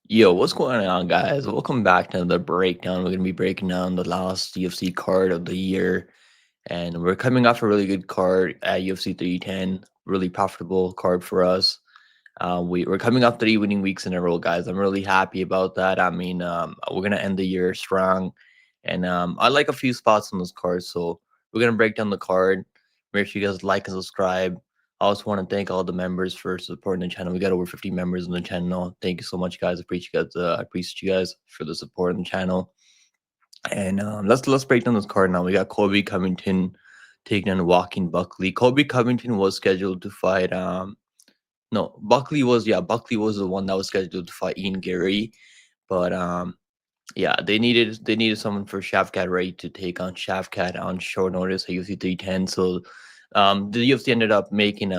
Yo, what's going on, guys? Welcome back to the breakdown. We're gonna be breaking down the last UFC card of the year, and we're coming off a really good card at UFC 310. Really profitable card for us. We're coming off 3 winning weeks in a row, guys. I'm really happy about that. I mean, we're gonna end the year strong, and I like a few spots on this card, so we're gonna break down the card. Make sure you guys like and subscribe. I also want to thank all the members for supporting the channel. We got over 50 members on the channel. Thank you so much, guys. I appreciate you guys for the support on the channel. And let's break down this card now. We got Colby Covington taking on Walking Buckley. Colby Covington was scheduled to fight. No, Buckley was the one that was scheduled to fight Ian Gary, but yeah, they needed someone for Shavkat Ray to take on Shavkat on short notice at UFC 310. So the UFC ended up making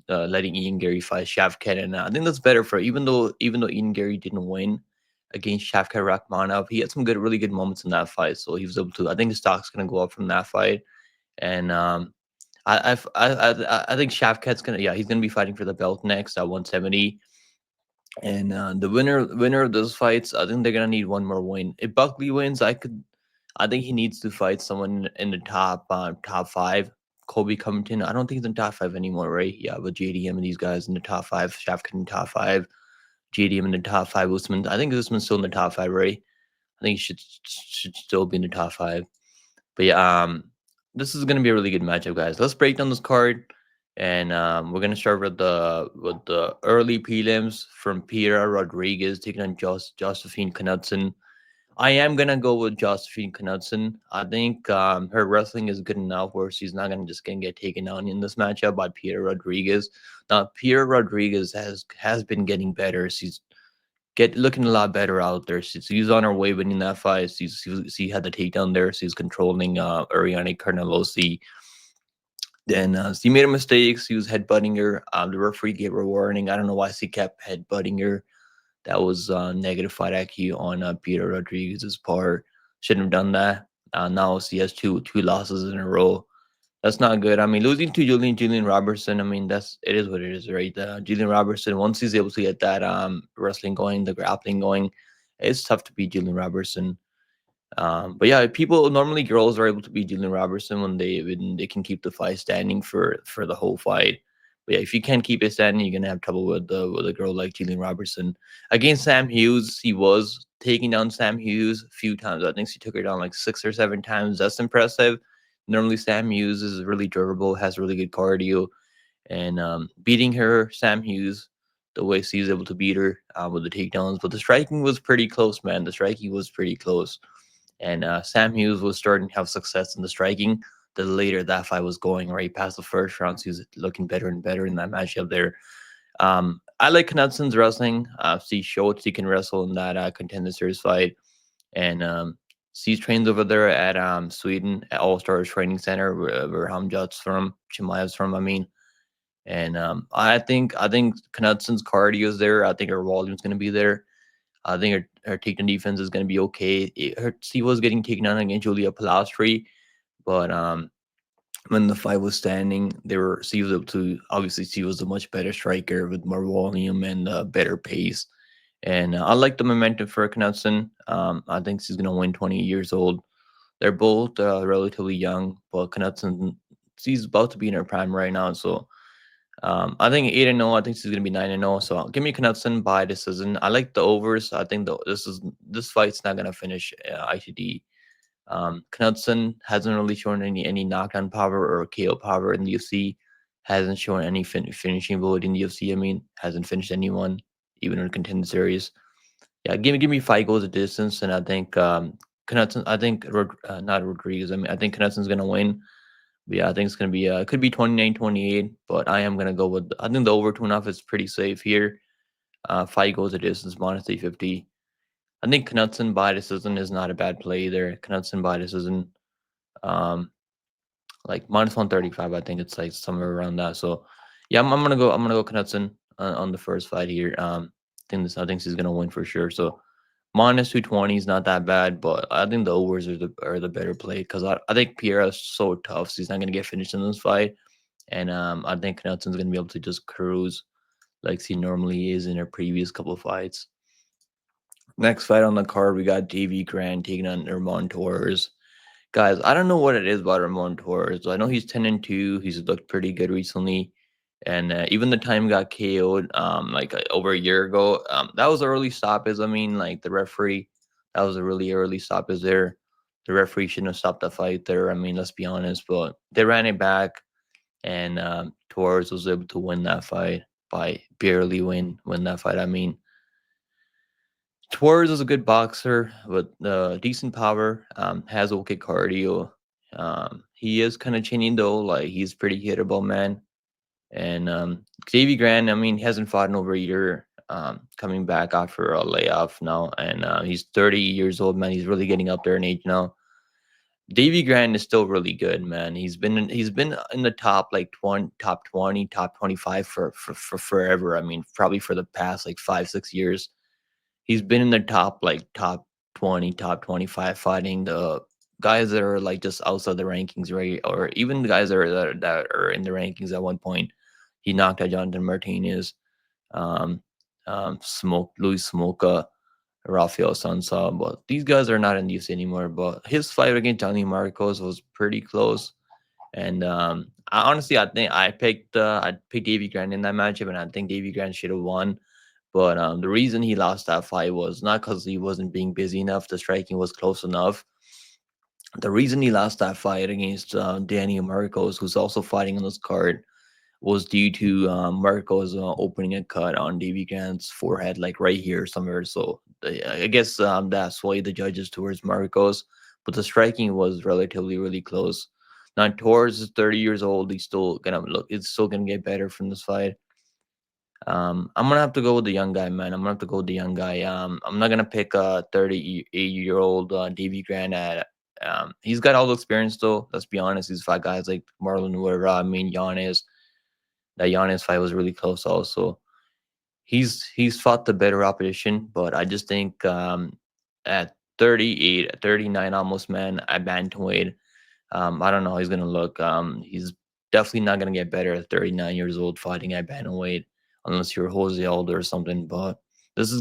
letting Ian Gary fight Shavkat, and I think that's better for even though Ian Gary didn't win against Shavkat Rakhmonov, he had some really good moments in that fight. So he was able to. I think his stock's gonna go up from that fight, and I think Shavkat's gonna he's gonna be fighting for the belt next at 170. And the winner of those fights, I think they're gonna need one more win. If Buckley wins, I think he needs to fight someone in the top five. Kobe Covington, I don't think he's in top five anymore, right? Yeah, but JDM and these guys in the top five, Shafkat in the top five, JDM in the top five, Usman. I think Usman's still in the top five, right? I think he should still be in the top five. But yeah, this is gonna be a really good matchup, guys. Let's break down this card, and we're gonna start with the early prelims from Pira Rodriguez taking on Josephine Knutsson. I am gonna go with Josephine Knutsson. I think her wrestling is good enough where she's not gonna get taken down in this matchup by Pira Rodriguez. Now, Pira Rodriguez has been getting better. She's get looking a lot better out there. She's on her way winning that fight. She had the takedown there. She's controlling Ariane Carnelosi. Then she made a mistake. She was headbutting her. The referee gave her a warning. I don't know why she kept headbutting her. That was negative fight IQ on Peter Rodriguez's part. Shouldn't have done that. Now she has two losses in a row. That's not good. I mean, losing to Julian Robertson. I mean, it is what it is, right? Julian Robertson, once he's able to get that wrestling going, the grappling going, it's tough to beat Julian Robertson. But yeah, people normally girls are able to beat Julian Robertson when they can keep the fight standing for the whole fight. But yeah, if you can't keep it standing, you're gonna have trouble with a girl like Julian Robertson. Against Sam Hughes, he was taking down Sam Hughes a few times. I think she took her down like 6 or 7 times. That's impressive. Normally, Sam Hughes is really durable, has really good cardio, and beating her, Sam Hughes, the way she's able to beat her with the takedowns. But the striking was pretty close, man. The striking was pretty close. And Sam Hughes was starting to have success in the striking. The later that fight was going, right past the first round, he was looking better and better in that matchup there. I like Knutsson's wrestling. She showed she can wrestle in that contender series fight, and she trains over there at Sweden at All Stars Training Center, where Hamjat's from, Chimaev's from. I mean, and I think Knutsson's cardio is there. I think her volume's going to be there. I think her takedown defense is going to be okay. She was getting taken down against Julia Palastri, but when the fight was standing, she was able to obviously she was a much better striker with more volume and better pace. And I like the momentum for Knutsson. I think she's going to win 20 years old. They're both relatively young, but Knutsson she's about to be in her prime right now, so I think 8-0. I think she's gonna be 9-0. So give me Knutson by decision. I like the overs. I think this fight's not gonna finish ITD. Knutson hasn't really shown any knockdown power or KO power in the UFC. Hasn't shown any finishing ability in the UFC. I mean, hasn't finished anyone, even in contender series. Yeah, give me 5 goals of distance, and I think Knutson. I think not Rodriguez. I mean, I think Knutson's gonna win. But yeah, I think it's gonna be it could be 29-28, but I am gonna go with I think the over 2.5 is pretty safe here. 5 goals a distance, minus 350. I think Knutson by decision is not a bad play either. Knutson by decision, um, like minus 135. I think it's like somewhere around that. So yeah, I'm gonna go Knutson on the first fight here. I think she's gonna win for sure. So minus 220 is not that bad, but I think the overs are the better play because I think Pierre's so tough. So he's not gonna get finished in this fight. And I think Knutson's gonna be able to just cruise like he normally is in her previous couple of fights. Next fight on the card, we got Davy Grant taking on Ramon Torres. Guys, I don't know what it is about Ramon Torres. I know he's 10-2. He's looked pretty good recently, and even the time he got KO'd, over a year ago, that was an early stoppage. I mean, like the referee, that was a really early stoppage there. The referee shouldn't have stopped the fight there. I mean, let's be honest, but they ran it back, and Torres was able to win that fight by barely win that fight. I mean, Torres is a good boxer with decent power, has okay cardio. He is kind of chinny though, like he's pretty hittable, man. And Davy Grant, I mean, he hasn't fought in over a year, coming back after a layoff now, and he's 30 years old, man. He's really getting up there in age now. Davy Grant is still really good, man. He's been in the top like 20, top 20, top 25 for forever. I mean, probably for the past like 5 6 years. He's been in the top like top 20, top 25 fighting the guys that are like just outside the rankings, right? Or even the guys that are in the rankings at one point. He knocked out Jonathan Martinez, um, Smoke, Luis Smoka, Rafael Sansa. But these guys are not in the UFC anymore. But his fight against Johnny Marcos was pretty close. And I think I picked Davy Grant in that matchup, and I think Davy Grant should have won. But the reason he lost that fight was not because he wasn't being busy enough. The striking was close enough. The reason he lost that fight against Daniel Marcos, who's also fighting on this card, was due to Marcos opening a cut on Davy Grant's forehead, like right here somewhere. So I guess that swayed the judges towards Marcos, but the striking was relatively really close. Now Torres is 30 years old. He's still gonna look. It's still gonna get better from this fight. I'm gonna have to go with the young guy, man. I'm gonna have to go with the young guy. I'm not gonna pick a 38-year-old Davy Grant at. He's got all the experience though. Let's be honest. He's fought guys like Marlon Rivera. I mean, Yanez. That Yanez fight was really close. Also, he's fought the better opposition, but I just think at 38, 39 almost, man, at bantamweight, I don't know how he's gonna look. He's definitely not gonna get better at 39 years old fighting at bantamweight, unless you're Jose Aldo or something. But this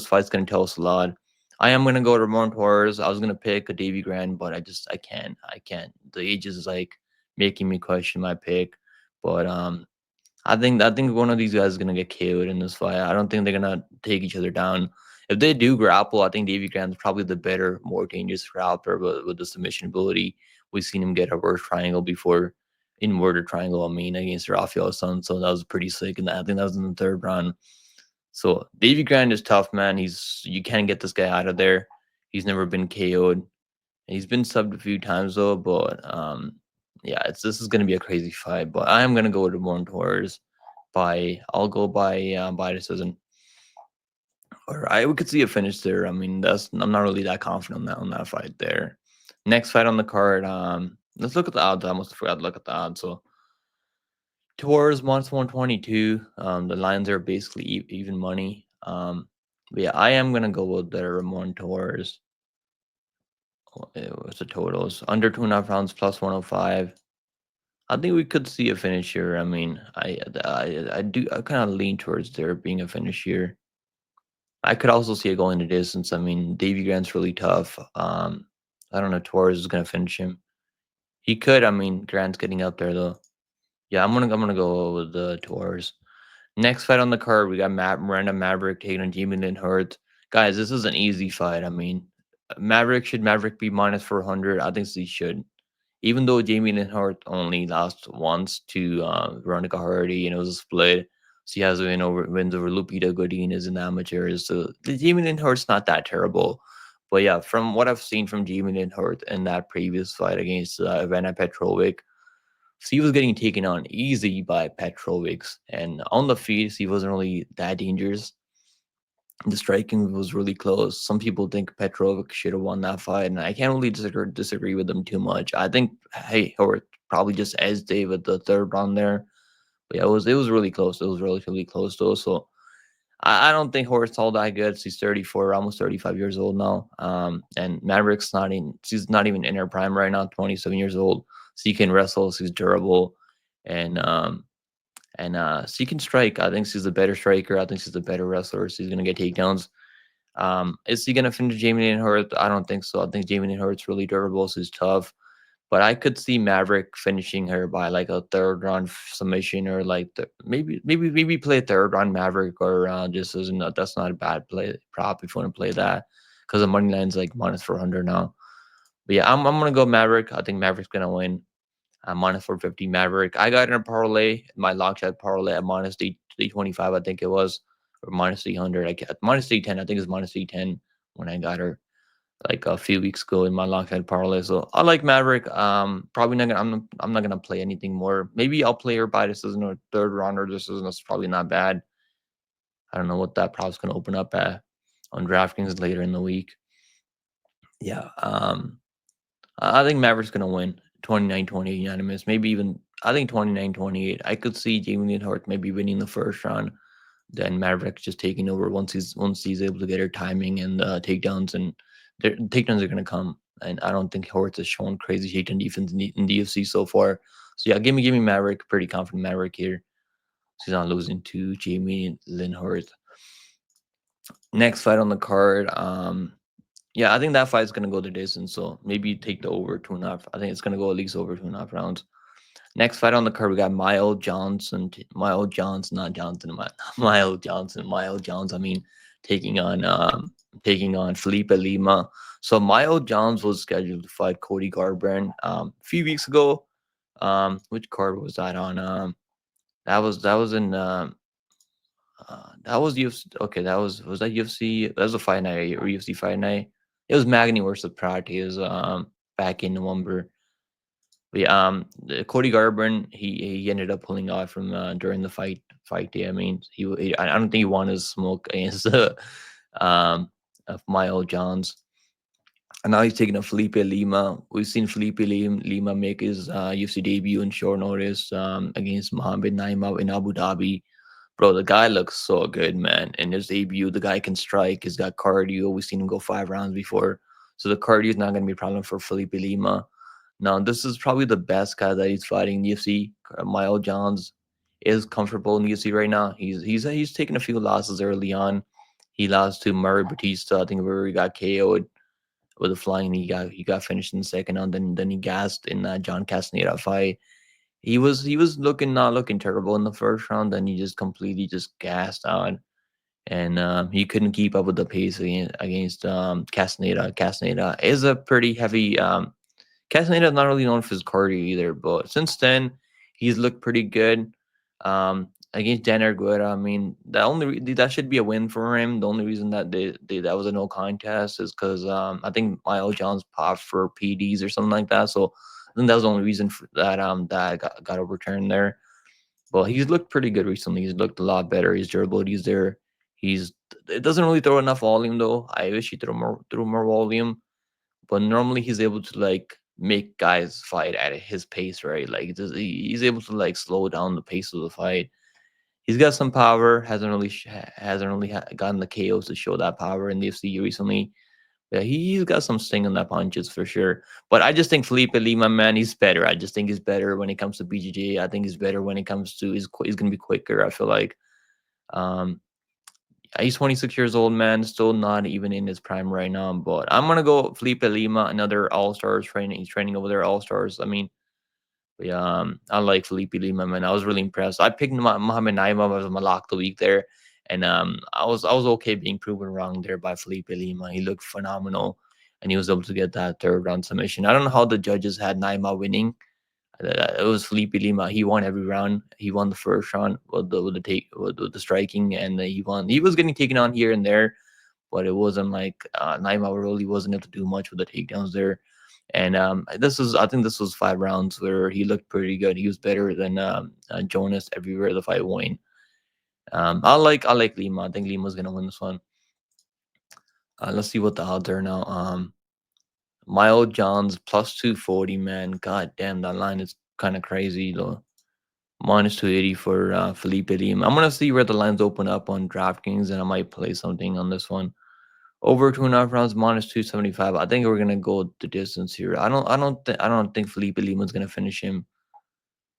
fight's gonna tell us a lot. I am gonna go to Ramon Torres. I was gonna pick a Davy Grant, but I can't. The age is like making me question my pick. But I think one of these guys is gonna get KO'd in this fight. I don't think they're gonna take each other down. If they do grapple, I think Davy Grant's probably the better, more dangerous grappler, but with the submission ability, we've seen him get a reverse triangle before, inverted triangle. I mean, against Rafael Son, so that was pretty sick. And I think that was in the third round. So Davy Grant is tough, man. You can't get this guy out of there. He's never been KO'd. He's been subbed a few times though, but yeah, this is gonna be a crazy fight. But I am gonna go to Warren Torres I'll go by decision. Or we could see a finish there. I mean, that's I'm not really that confident on that fight there. Next fight on the card. Let's look at the odds. I almost forgot to look at the odds. So Torres minus 122. The lines are basically even money. But yeah, I am gonna go with the Ramon Torres. What's the totals? Under 2.5 rounds plus 105. I think we could see a finish here. I mean, I kind of lean towards there being a finish here. I could also see it going the distance. I mean, Davy Grant's really tough. I don't know. Torres is gonna finish him. He could. I mean, Grant's getting up there though. Yeah, I'm gonna go with the Torres. Next fight on the card, we got Miranda Maverick taking on Jamie Lynn Hurt. Guys, this is an easy fight. I mean, Maverick be minus 400? I think he should. Even though Jamie Lynn Hurt only lost once to Veronica Hardy and it was a split, she has wins over Lupita Godinez in amateurs. So the Jamie Lynn Hurt's not that terrible. But yeah, from what I've seen from Jamie Lynn Hurt in that previous fight against Ivana Petrovic, she was getting taken on easy by Petrovics. And on the feet, she wasn't really that dangerous. The striking was really close. Some people think Petrovic should have won that fight, and I can't really disagree with them too much. I think hey, Horth probably just edged David the third round there. But yeah, it was really close. It was relatively close though. So I don't think Horth's all that good. She's 34, almost 35 years old now. And Maverick's not in. She's not even in her prime right now. 27 years old. She can wrestle. She's durable, and she can strike. I think she's a better striker. I think she's a better wrestler. She's gonna get takedowns. Is he gonna finish Jamie and Horth? I don't think so. I think Jamie and Horth's really durable, so he's tough. But I could see Maverick finishing her by like a third round submission, or like maybe play third round Maverick, or just isn't that's not a bad play prop if you want to play that, because the money line's like minus 400 now. But yeah, I'm gonna go Maverick. I think Maverick's gonna win. Minus 450 Maverick. I got in a parlay, my lock shot parlay at minus 325, I think it was, or minus 300. Minus 310. I think it's minus 310 when I got her like a few weeks ago in my long shot parlay. So I like Maverick. Probably not gonna. I'm not gonna play anything more. Maybe I'll play her by decision or third rounder decision. That's probably not bad. I don't know what that prop's gonna open up at on DraftKings later in the week. Yeah. I think Maverick's gonna win 29-28 unanimous. Maybe even I think 29-28. I could see Jamie Lee Hart maybe winning the first round. Then Maverick just taking over once he's able to get her timing and takedowns, and their takedowns are gonna come. And I don't think Horth has shown crazy takedown defense in the UFC so far. So yeah, give me Maverick. Pretty confident Maverick here. She's not losing to Jamie Lynn Horth. Next fight on the card. Yeah, I think that fight is gonna go the distance. So maybe take the over 2.5. I think it's gonna go at least over 2.5 rounds. Next fight on the card, we got Miles Johnson, not Johnson, Miles Johnson, Miles Jones. I mean, taking on taking on Felipe Lima. So Miles Jones was scheduled to fight Cody Garbrandt a few weeks ago. Which card was that on? That was in that was UFC. Okay, was that UFC? That was a fight night or UFC fight night. It was Magny versus Pratt. He was back in November. But yeah, Cody Garbrandt, he ended up pulling out from during the fight day. I mean, I don't think he wanted to smoke against of Miles Johns. And now he's taking a Felipe Lima. We've seen Lima make his UFC debut in short notice against Mohammed Naimov in Abu Dhabi. Bro, the guy looks so good, man. In his debut, the guy can strike. He's got cardio. We've seen him go 5 rounds before. So the cardio is not going to be a problem for Felipe Lima. Now, this is probably the best guy that he's fighting in the UFC. Miles Johns is comfortable in the UFC right now. He's taken a few losses early on. He lost to Murray Batista, I think, where he got KO'd with a flying. He got finished in the second round. Then he gassed in that John Castaneda fight. He was not looking terrible in the first round. Then he just completely just gassed out, and he couldn't keep up with the pace against Castaneda. Castaneda is a pretty heavy. Castaneda is not really known for his cardio either, but since then he's looked pretty good. Against Dan Argueta, I mean, that should be a win for him. The only reason that that was a no contest is because I think Miles Jones popped for PDs or something like that. So I think that was the only reason for that got overturned there. But he's looked pretty good recently. He's looked a lot better. His durability is there. He's It doesn't really throw enough volume though. I wish he threw more volume, but normally he's able to like make guys fight at his pace, right? Like he's able to like slow down the pace of the fight. He's got some power. Hasn't really gotten the KOs to show that power in the UFC recently. Yeah, he's got some sting on that punches for sure. But I just think Felipe Lima, man, he's better. I just think he's better when it comes to BJJ. I think he's better when it comes to he's gonna be quicker. I feel like um he's 26 years old, man. Still not even in his prime right now. But I'm gonna go Felipe Lima, another All Stars training. He's training over there, All Stars. I mean, yeah, I like Felipe Lima, man. I was really impressed. I picked Mohammed Naimov as my lock of the week there, and I was okay being proven wrong there by Felipe Lima. He looked phenomenal, and he was able to get that third round submission. I don't know how the judges had Naimov winning. It was Felipe Lima. He won every round. He won the first round with the striking, and he won. He was getting taken on here and there, but it wasn't like Naima really wasn't able to do much with the takedowns there. And I think this was 5 rounds where he looked pretty good. He was better than Jonas everywhere the fight went. I like Lima. I think Lima's gonna win this one. Let's see what the odds are now. Miles Johns plus 240, man. God damn, that line is kind of crazy though. Minus 280 for Felipe Lima. I'm gonna see where the lines open up on DraftKings, and I might play something on this one. Over 2.5 rounds, minus 275. I think we're gonna go the distance here. I don't think Felipe Lima's gonna finish him.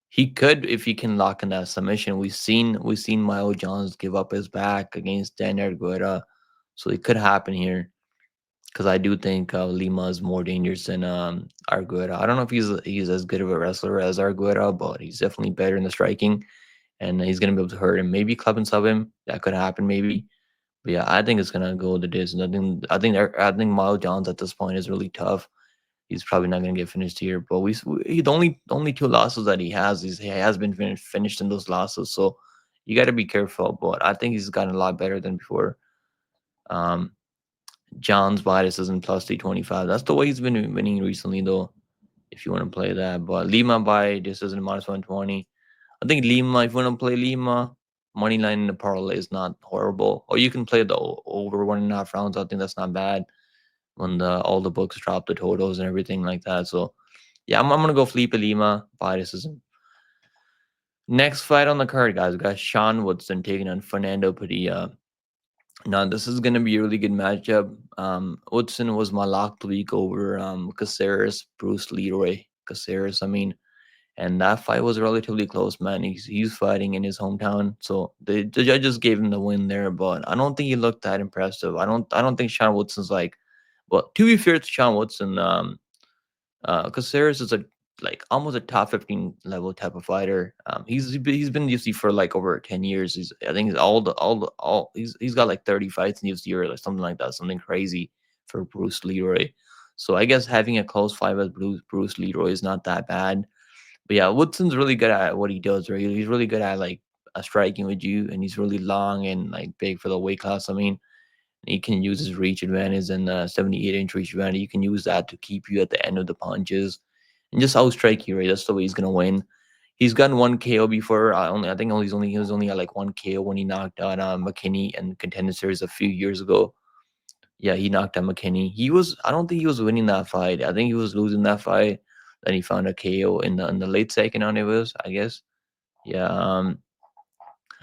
He could if he can lock in that submission. We've seen Miles Johns give up his back against Dan Argueta. So it could happen here because I do think Lima is more dangerous than Arguera. I don't know if he's as good of a wrestler as Arguera, but he's definitely better in the striking, and he's gonna be able to hurt him. Maybe club and sub him. That could happen, maybe. But yeah, I think it's gonna go the distance. I think Miles Johns at this point is really tough. He's probably not gonna get finished here. But the only two losses that he has is he has been finished in those losses. So you got to be careful. But I think he's gotten a lot better than before. Um, John's bias isn't plus 325. That's the way he's been winning recently, though. If you want to play that, but Lima by this isn't minus 120. I think Lima, if you want to play Lima, money line in the parlay is not horrible. Or you can play the over 1.5 rounds. I think that's not bad when all the books drop the totals and everything like that. So yeah, I'm gonna go Felipe Lima. Biasism. Next fight on the card, guys. We got Sean Woodson taking on Fernando Padilla. Now this is gonna be a really good matchup. Woodson was my lock the week over Caceres, Bruce Leroy. Caceres, I mean, and that fight was relatively close, man. He's fighting in his hometown, so the judges gave him the win there. But I don't think he looked that impressive. I don't think Sean Woodson's like. Well, to be fair to Sean Woodson, Caceres is a like almost a top 15 level type of fighter. He's been in UFC for like over 10 years. I think he's all he's got like 30 fights in UFC or like something like that, something crazy for Bruce Leroy. So I guess having a close fight with Bruce Leroy is not that bad. But yeah, Woodson's really good at what he does. Right, he's really good at like striking with you, and he's really long and like big for the weight class. I mean, he can use his reach advantage and 78-inch reach advantage. You can use that to keep you at the end of the punches and just outstrike you, right? That's the way he's gonna win. He's gotten one KO before. I think he was only at like one KO when he knocked out McKinney and Contender Series a few years ago. Yeah, he knocked out McKinney. I don't think he was winning that fight. I think he was losing that fight. Then he found a KO in the late second on it was, I guess. Yeah,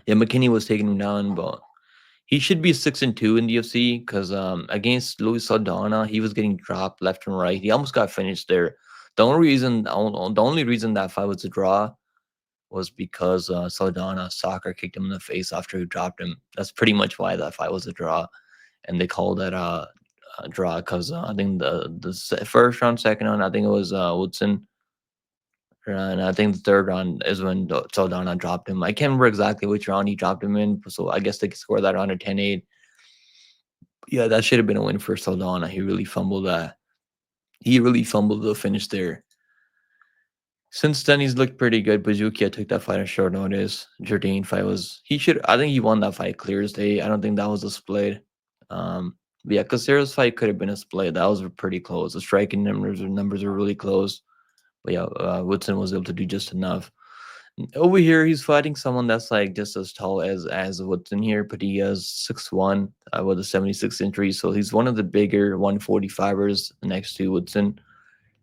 yeah, McKinney was taking him down, but he should be 6-2 in the UFC because against Luis Saldana, he was getting dropped left and right. He almost got finished there. The only reason that fight was a draw was because Saldana soccer kicked him in the face after he dropped him. That's pretty much why that fight was a draw, and they called that a draw because I think the first round, second round, I think it was Woodson, and I think the third round is when Saldana dropped him. I can't remember exactly which round he dropped him in, so I guess they could score that round at 10-8. Yeah, that should have been a win for Saldana. He really fumbled that. He really fumbled the finish there. Since then, he's looked pretty good. Bazukia took that fight on short notice. Jordan fight was he should. I think he won that fight clear as day. I don't think that was a split. But yeah, Caceres fight could have been a split. That was pretty close. The striking numbers were really close. But yeah, Woodson was able to do just enough. Over here, he's fighting someone that's like just as tall as Woodson here. Padilla's 6'1", with a 76 inch, so he's one of the bigger 145ers next to Woodson.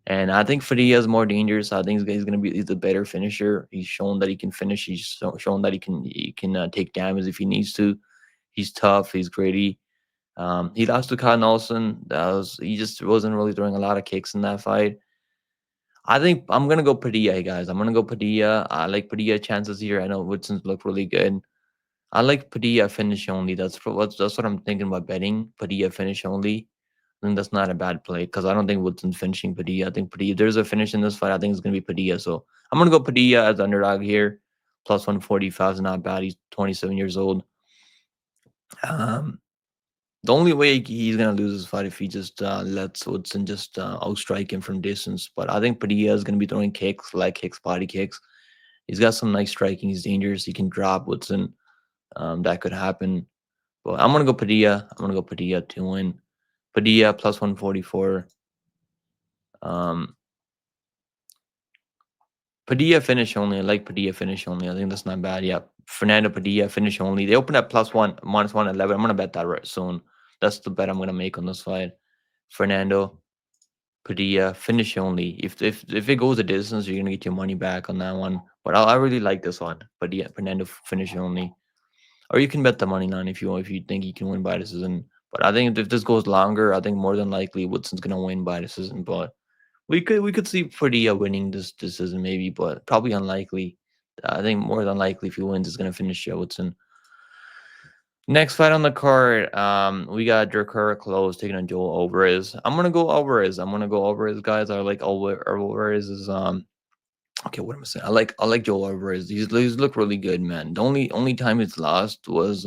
And I think Padilla is more dangerous. I think he's gonna be he's a better finisher. He's shown that he can finish. He's shown that he can take damage if he needs to. He's tough. He's gritty. He lost to Kyle Nelson. He just wasn't really throwing a lot of kicks in that fight. I think I'm gonna go Padilla, guys. I'm gonna go Padilla. I like Padilla chances here. I know Woodson's look really good. I like Padilla finish only. That's what I'm thinking about betting. Padilla finish only. I think that's not a bad play because I don't think Woodson's finishing Padilla. I think Padilla. There's a finish in this fight. I think it's gonna be Padilla. So I'm gonna go Padilla as underdog here. Plus 145 is not bad. He's 27 years old. Um, the only way he's gonna lose this fight if he just lets Woodson just outstrike him from distance. But I think Padilla is gonna be throwing kicks, leg kicks, body kicks. He's got some nice striking. He's dangerous. He can drop Woodson. That could happen. But I'm gonna go Padilla. I'm gonna go Padilla to win. Padilla plus 144. Um, Padilla finish only. I like Padilla finish only. I think that's not bad. Yeah, Fernando Padilla finish only. They opened at plus one minus 111. I'm gonna bet that right soon. That's the bet I'm gonna make on this fight. Fernando Padilla finish only. If it goes a distance, you're gonna get your money back on that one. But I really like this one. Padilla Fernando finish only. Or you can bet the money line if you think you can win by decision. But I think if this goes longer, I think more than likely Woodson's gonna win by decision. But we could see Padilla winning this decision maybe, but probably unlikely. I think more than likely if he wins, it's gonna finish Woodson. Next fight on the card, we got Drakkar Klose taking on Joel Alvarez. I'm gonna go Alvarez. I'm gonna go Alvarez, guys. I like Alvarez is okay. What am I saying? I like Joel Alvarez. He's look really good, man. The only time he's lost was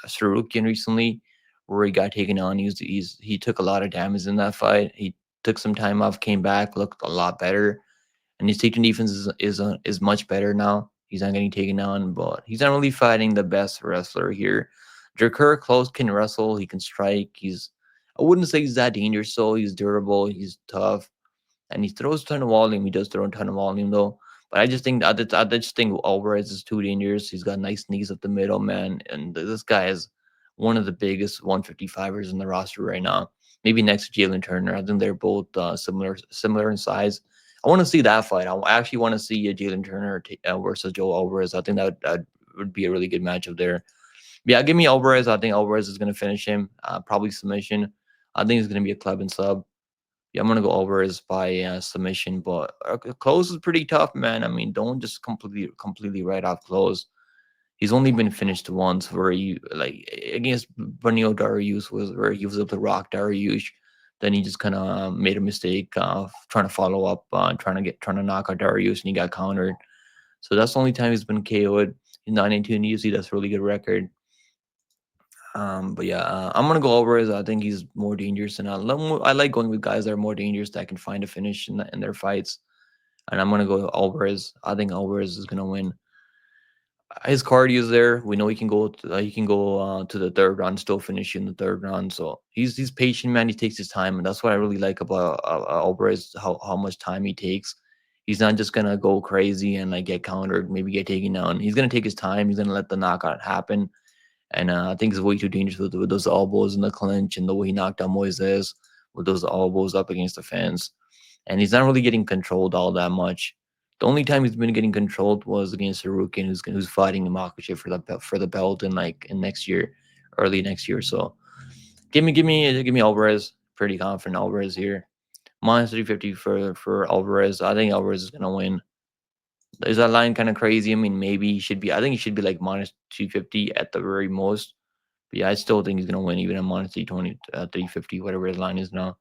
Sarukian recently, where he got taken on. He took a lot of damage in that fight. He took some time off, came back, looked a lot better, and his takedown defense is much better now. He's not getting taken down, but he's not really fighting the best wrestler here. Drakkar Close can wrestle. He can strike. I wouldn't say he's that dangerous. So he's durable. He's tough, and he throws a ton of volume. He does throw a ton of volume though. But I just think Alvarez is too dangerous. He's got nice knees up the middle, man, and this guy is one of the biggest 155ers in the roster right now. Maybe next to Jalen Turner. I think they're both similar in size. I want to see that fight. I actually want to see Jalen Turner versus Joe Alvarez. I think that would be a really good matchup there. Yeah, give me Alvarez. I think Alvarez is going to finish him. Probably submission. I think it's going to be a club and sub. Yeah, I'm gonna go Alvarez by submission, but Close is pretty tough, man. I mean, don't just completely write off Close. He's only been finished once, where he like against Benio Darius was where he was able to rock Darius. Then he just kind of made a mistake trying to follow up, trying to knock out Darius, and he got countered. So that's the only time he's been KO'd. He's 9-2 in UFC. That's a really good record. But yeah, I'm gonna go Alvarez. I think he's more dangerous, and I like going with guys that are more dangerous that can find a finish in their fights. And I'm gonna go Alvarez. I think Alvarez is gonna win. His cardio is there. We know he can go to the third round, still finish in the third round. So he's patient, man. He takes his time, and that's what I really like about Alvarez. How much time he takes. He's not just gonna go crazy and like get countered, maybe get taken down. He's gonna take his time. He's gonna let the knockout happen. And I think he's way too dangerous with those elbows in the clinch and the way he knocked out Moises with those elbows up against the fence. And he's not really getting controlled all that much. The only time he's been getting controlled was against Sarukian, who's fighting Makachev for the belt in next year, early next year. So give me Alvarez. Pretty confident Alvarez here. Minus 350 for Alvarez. I think Alvarez is gonna win. Is that line kind of crazy? I mean, maybe he should be. I think he should be like minus 250 at the very most. But yeah, I still think he's gonna win even at minus 320, 350, whatever his line is now.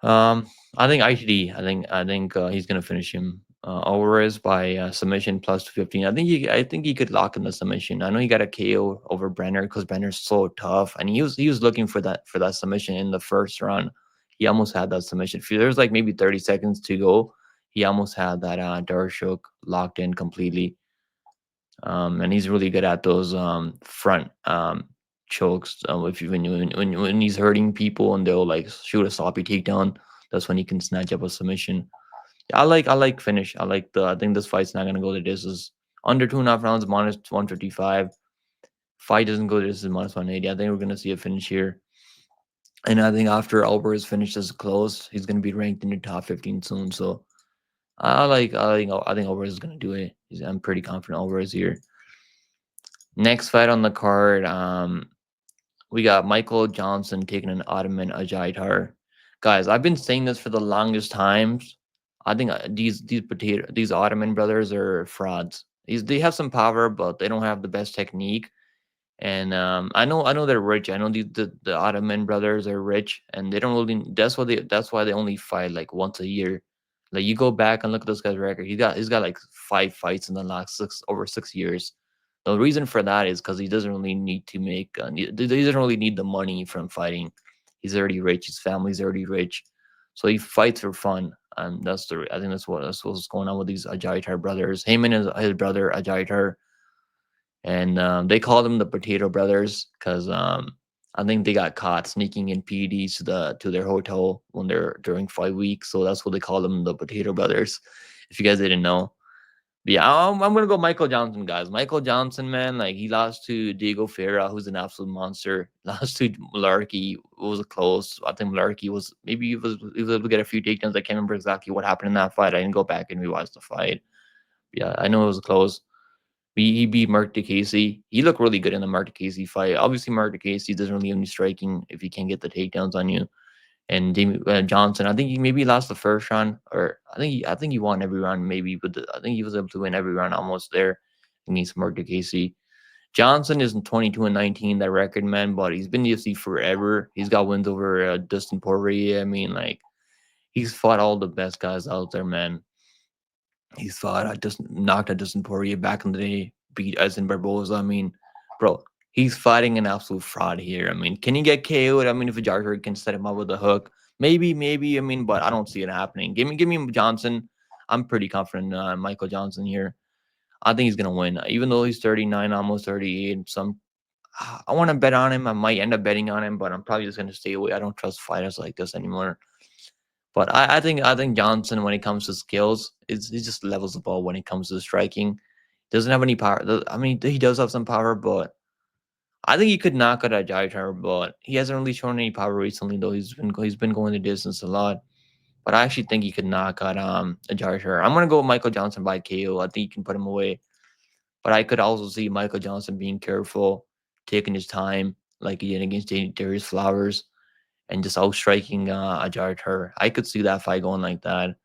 I think ITD. I think he's gonna finish him. Alvarez by submission plus 215. I think he could lock in the submission. I know he got a KO over Brenner because Brenner's so tough, and he was looking for that submission in the first round. He almost had that submission. There's like maybe 30 seconds to go. He almost had that Darshok locked in completely. And he's really good at those front chokes. If you, when he's hurting people and they'll like shoot a sloppy takedown, that's when he can snatch up a submission. Yeah, I like finish. I think this fight's not gonna go to this is under 2.5 rounds minus 155. Fight doesn't go to this is minus 180. I think we're gonna see a finish here. And I think after Alvarez finishes close, he's gonna be ranked in the top 15 soon. So I think Alvarez is gonna do it. I'm pretty confident Alvarez here. Next fight on the card, we got Michael Johnson taking an Ottoman Azaitar. Guys, I've been saying this for the longest times. I think these Ottoman brothers are frauds. They have some power, but they don't have the best technique. And I know they're rich. I know the Ottoman brothers are rich, and they don't really. That's why they only fight like once a year. Like you go back and look at this guy's record. He's got like 5 fights in the last over 6 years. The reason for that is because he doesn't really need to make. He doesn't really need the money from fighting. He's already rich. His family's already rich, so he fights for fun. And I think that's what's going on with these Ajaitar brothers. Him and his brother Ajaitar, and they call them the Potato Brothers because I think they got caught sneaking in PEDs to their hotel when they're during 5 weeks, so that's what they call them, the Potato Brothers. If you guys didn't know, but yeah, I'm gonna go Michael Johnson, guys. Michael Johnson, man, like he lost to Diego Ferra, who's an absolute monster. Lost to Malarkey, it was close. I think Malarkey was maybe he was able to get a few takedowns. I can't remember exactly what happened in that fight. I didn't go back and rewatch the fight. Yeah, I know it was close. He beat Mark DeCasey. He looked really good in the Mark DeCasey fight. Obviously, Mark DeCasey doesn't really have any striking if he can't get the takedowns on you. And Johnson, I think he maybe lost the first round, or I think he won every round maybe, but I think he was able to win every round almost there against Mark DeCasey. Johnson is in 22-19, that record, man, but he's been in the UFC forever. He's got wins over Dustin Poirier. I mean, like, he's fought all the best guys out there, man. He's fought, just knocked out Dustin Poirier back in the day, beat Edson Barboza. I mean, bro, he's fighting an absolute fraud here. I mean, can he get KO'd? I mean, if a Jar can set him up with a hook, maybe. I mean, but I don't see it happening. Give me Johnson. I'm pretty confident Michael Johnson here. I think he's gonna win, even though he's 39, almost 38. Some I want to bet on him. I might end up betting on him, but I'm probably just gonna stay away. I don't trust fighters like this anymore. But I think Johnson, when it comes to skills, he just levels the ball when it comes to striking. Doesn't have any power. I mean, he does have some power, but I think he could knock out Azaitar, but he hasn't really shown any power recently. Though he's been going the distance a lot. But I actually think he could knock out Azaitar. I'm gonna go with Michael Johnson by KO. I think he can put him away. But I could also see Michael Johnson being careful, taking his time, like he did against Darius Flowers, and just outstriking Azaitar. I could see that fight going like that.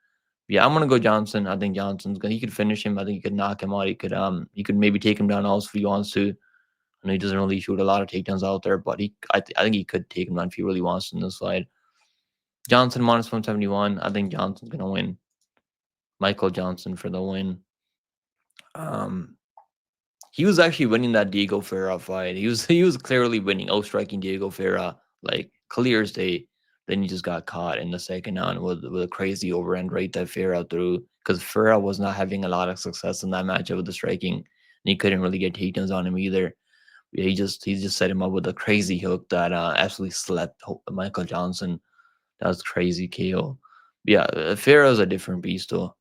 Yeah, I'm gonna go Johnson. I think Johnson's gonna. He could finish him. I think he could knock him out. He could maybe take him down also if he wants to. I know he doesn't really shoot a lot of takedowns out there, but I think he could take him down if he really wants to in this fight. Johnson minus 171. I think Johnson's gonna win. Michael Johnson for the win. Um, he was actually winning that Diego Ferreira fight. He was clearly winning, outstriking Diego Ferreira like clear as day. Then he just got caught in the second round with a crazy overhand right that Ferreira threw because Ferreira was not having a lot of success in that matchup with the striking, and he couldn't really get takedowns on him either. Yeah, he just set him up with a crazy hook that absolutely slept Michael Johnson. That was crazy KO. Yeah, Ferreira's a different beast though.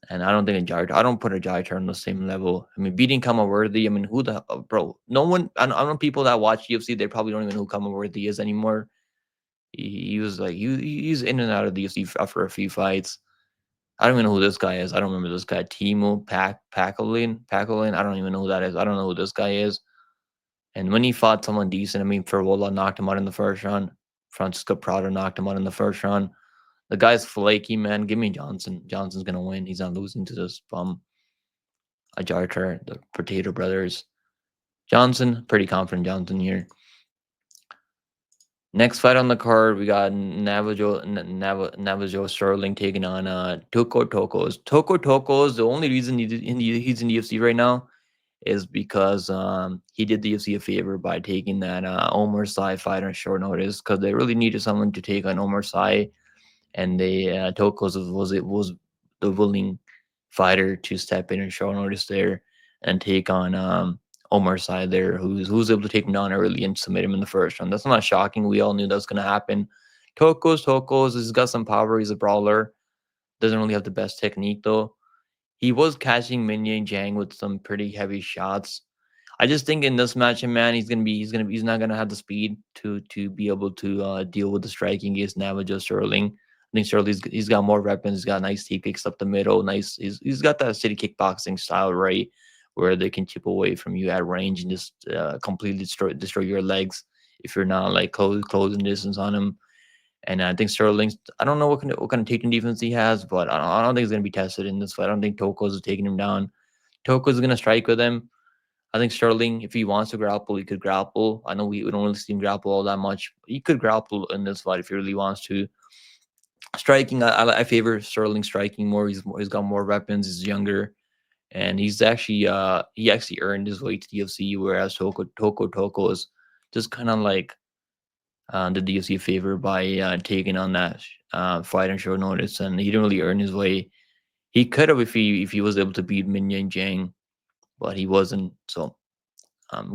And I don't think I don't put a Jar on the same level. I mean, beating Kama Worthy. I mean, who the bro? No one. I know people that watch UFC. They probably don't even know who Kama Worthy is anymore. He was like he's in and out of the UFC for a few fights. I don't even know who this guy is. I don't remember this guy. Timo Pakolin. I don't even know who that is. I don't know who this guy is. And when he fought someone decent, I mean, Ferwola knocked him out in the first round. Francisco Prado knocked him out in the first round. The guy's flaky, man. Give me Johnson. Johnson's gonna win. He's not losing to this bum. Azaitar, the Potato Brothers. Johnson, pretty confident Johnson here. Next fight on the card, we got Navajo Stirling taking on Tokkos. Tokkos, the only reason he's in the UFC right now is because he did the UFC a favor by taking that Omar Sy fight on short notice because they really needed someone to take on Omar Sy, and they Tokkos was the willing fighter to step in and short notice there and take on Omar Sy there, who's able to take him down early and submit him in the first round. That's not shocking. We all knew that was going to happen. Tokkos, he's got some power. He's a brawler. Doesn't really have the best technique though. He was catching Minye Jang with some pretty heavy shots. I just think in this matchup, man, he's not gonna have the speed to be able to deal with the striking against Navajo Sterling. I think Sterling's he's got more weapons. He's got nice deep kicks up the middle. Nice, he's got that city kickboxing style, right, where they can chip away from you at range and just completely destroy your legs if you're not like closing distance on him. And I think Sterling's. I don't know what kind of taking defense he has, but I don't think he's gonna be tested in this fight. I don't think Tokkos is taking him down. Tokkos is gonna strike with him. I think Sterling, if he wants to grapple, he could grapple. I know we don't really see him grapple all that much. He could grapple in this fight if he really wants to. Striking, I favor Sterling striking more. He's got more weapons. He's younger, and he actually earned his way to the UFC. Whereas Toko is just kind of like did the UFC a favor by taking on that fight on short notice, and he didn't really earn his way. He could have if he was able to beat Min Yang Jang, but he wasn't. So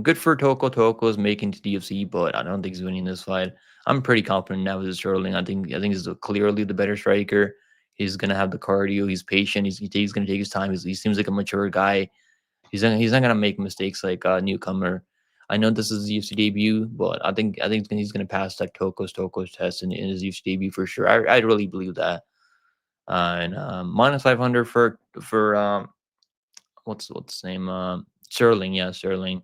good for Toko is making to DFC, but I don't think he's winning this fight. I'm pretty confident now with Sterling. I think he's clearly the better striker. He's gonna have the cardio. He's patient. He's gonna take his time. He seems like a mature guy. He's not gonna make mistakes like a newcomer. I know this is his UFC debut, but I think he's gonna pass that Tokkos test in his UFC debut for sure. I really believe that. And minus 500 for what's his name? Sterling, yeah, Sterling.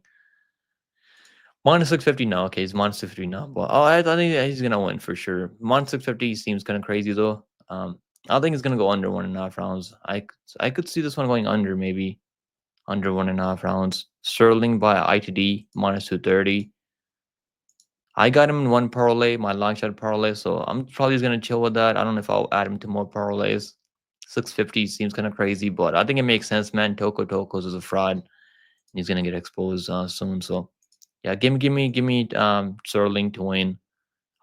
Minus 650 now. Okay, he's minus 650 now. But I think he's gonna win for sure. Minus 650 seems kind of crazy though. I think it's gonna go under 1.5 rounds. I could see this one going under maybe under 1.5 rounds. Stirling by ITD minus 230. I got him in one parlay, my long shot parlay, so I'm probably just gonna chill with that. I don't know if I'll add him to more parlays. 650 seems kind of crazy, but I think it makes sense, man. Tokkos is a fraud. He's gonna get exposed soon. So yeah, give me Sterling to win.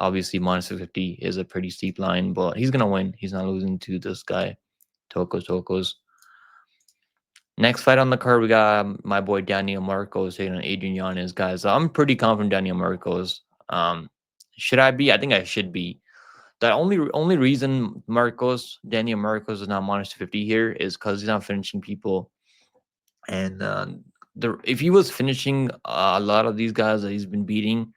Obviously, minus 650 is a pretty steep line, but he's gonna win. He's not losing to this guy, Tokkos. Next fight on the card, we got my boy Daniel Marcos taking on Adrian Yanez, guys. I'm pretty confident Daniel Marcos. Um, should I be? I think I should be. The only reason Daniel Marcos is not minus 250 here is because he's not finishing people. And if he was finishing a lot of these guys that he's been beating,